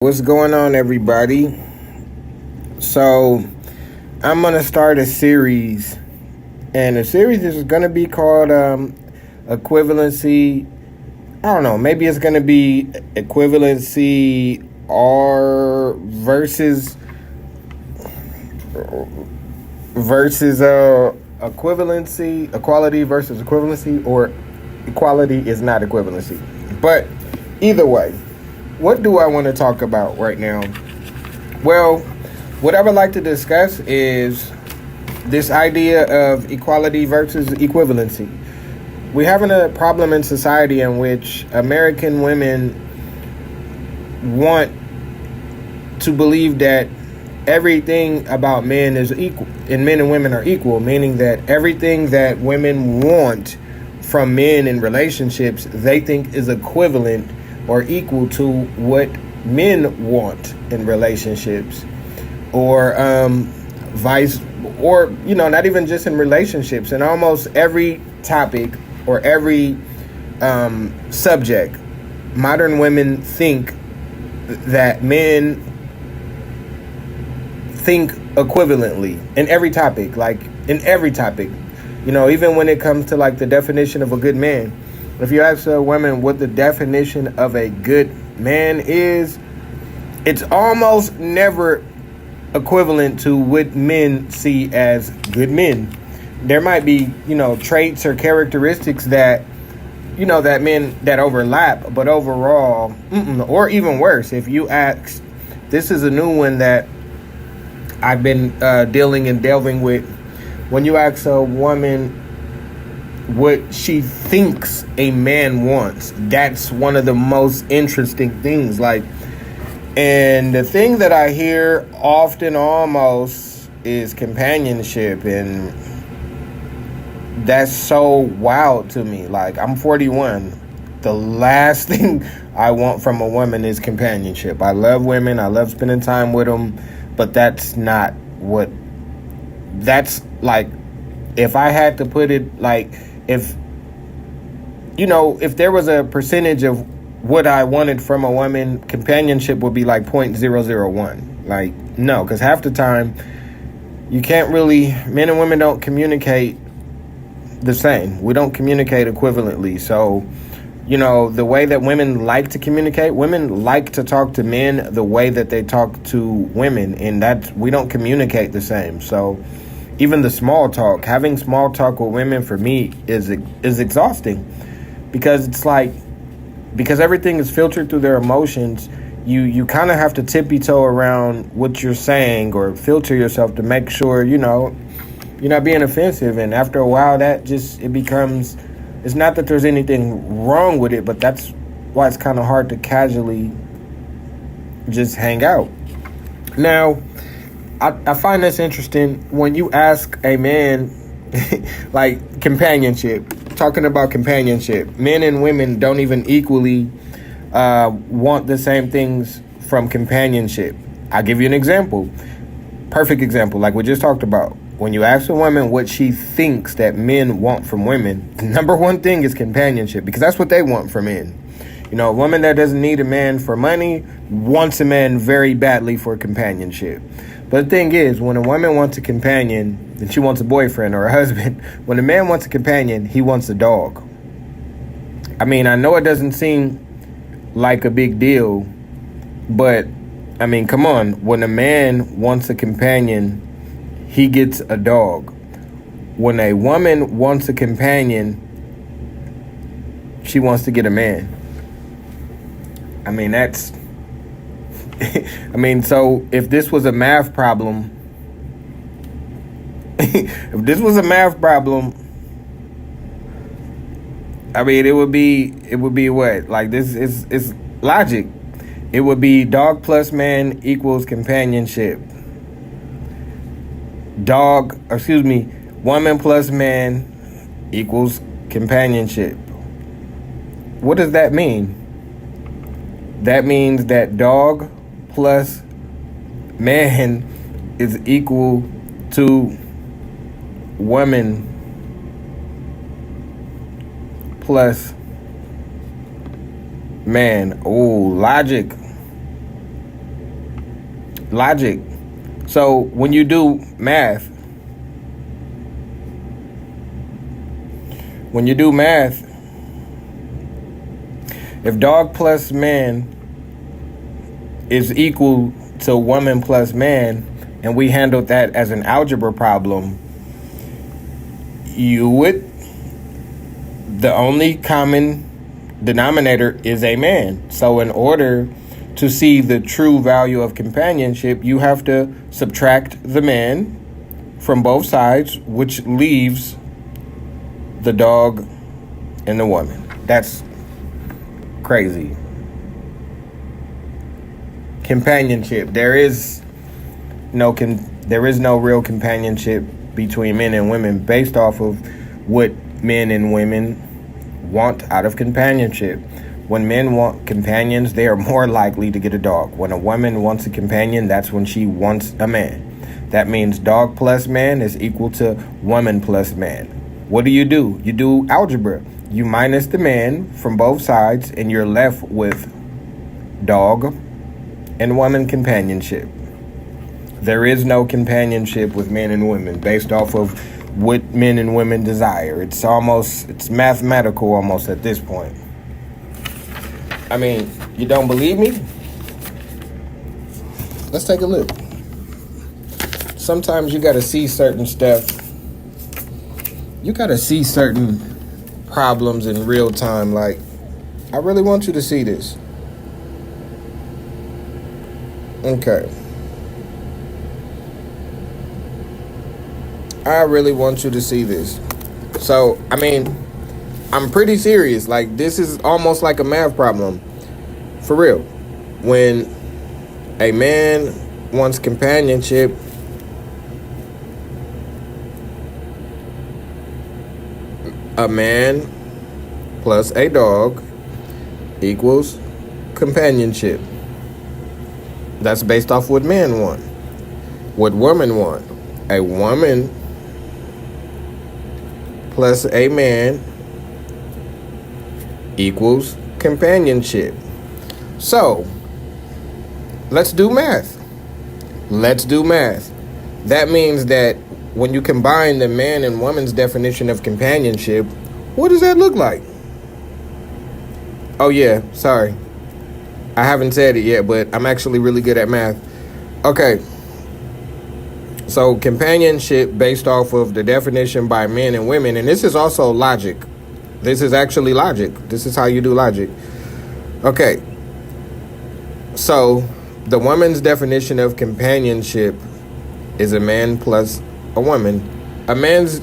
What's going on, everybody? So, I'm going to start a series, and the series is going to be called Equivalency. I don't know, maybe it's going to be Equivalency or versus equivalency, equality versus equivalency, or equality is not equivalency. But either way, what do I want to talk about right now? Well, what I would like to discuss is this idea of equality versus equivalency. We're having a problem in society in which American women want to believe that everything about men is equal, and men and women are equal, meaning that everything that women want from men in relationships, they think is equivalent or equal to what men want in relationships, or not even just in relationships, in almost every topic or every subject. Modern women think that men think equivalently in every topic, even when it comes to like the definition of a good man. If you ask a woman what the definition of a good man is, it's almost never equivalent to what men see as good men. There might be, traits or characteristics that men that overlap, but overall, or even worse, if you ask, this is a new one that I've been dealing and delving with. When you ask a woman what she thinks a man wants, that's one of the most interesting things. And the thing that I hear often almost is companionship, and that's so wild to me. I'm 41. The last thing I want from a woman is companionship. I love women. I love spending time with them, but that's not what. That's if I had to put it if there was a percentage of what I wanted from a woman, companionship would be 0.001. No, because half the time you can't really, men and women don't communicate the same. We don't communicate equivalently. So, the way that women like to communicate, women like to talk to men the way that they talk to women, and we don't communicate the same. So even the small talk, having small talk with women for me is exhausting, because it's because everything is filtered through their emotions. You kind of have to tippy toe around what you're saying or filter yourself to make sure, you're not being offensive. And after a while, it becomes, it's not that there's anything wrong with it, but that's why it's kind of hard to casually just hang out. Now, I find this interesting when you ask a man, companionship, talking about companionship. Men and women don't even equally want the same things from companionship. I'll give you an example. Perfect example, like we just talked about. When you ask a woman what she thinks that men want from women, the number one thing is companionship, because that's what they want from men. A woman that doesn't need a man for money wants a man very badly for companionship. But the thing is, when a woman wants a companion, then she wants a boyfriend or a husband. When a man wants a companion, he wants a dog. I know it doesn't seem like a big deal, but, come on. When a man wants a companion, he gets a dog. When a woman wants a companion, she wants to get a man. That's... so if this was a math problem, it would be what? This is logic. It would be dog plus man equals companionship. Woman plus man equals companionship. What does that mean? That means that dog plus man is equal to woman plus man. Oh, logic. logic. So when you do math, if dog plus man is equal to woman plus man, and we handled that as an algebra problem, the only common denominator is a man. So in order to see the true value of companionship, you have to subtract the man from both sides, which leaves the dog and the woman. That's crazy. Companionship. There is no real companionship between men and women based off of what men and women want out of companionship. When men want companions, they are more likely to get a dog. When a woman wants a companion, that's when she wants a man. That means dog plus man is equal to woman plus man. What do? You do algebra. You minus the man from both sides, and you're left with dog and woman companionship. There is no companionship with men and women based off of what men and women desire. It's mathematical almost at this point. I mean, you don't believe me? Let's take a look. Sometimes you gotta see certain stuff. You gotta see certain problems in real time. Like, I really want you to see this. Okay. I really want you to see this. So, I mean, I'm pretty serious. Like, this is almost like a math problem. For real. When a man wants companionship, a man plus a dog equals companionship. That's based off what men want. What women want. A woman plus a man equals companionship. So, let's do math. That means that when you combine the man and woman's definition of companionship, what does that look like? Oh yeah, sorry. I haven't said it yet, but I'm actually really good at math. Okay. So companionship based off of the definition by men and women, and this is also logic. This is actually logic. This is how you do logic. Okay. So the woman's definition of companionship is a man plus a woman. A man's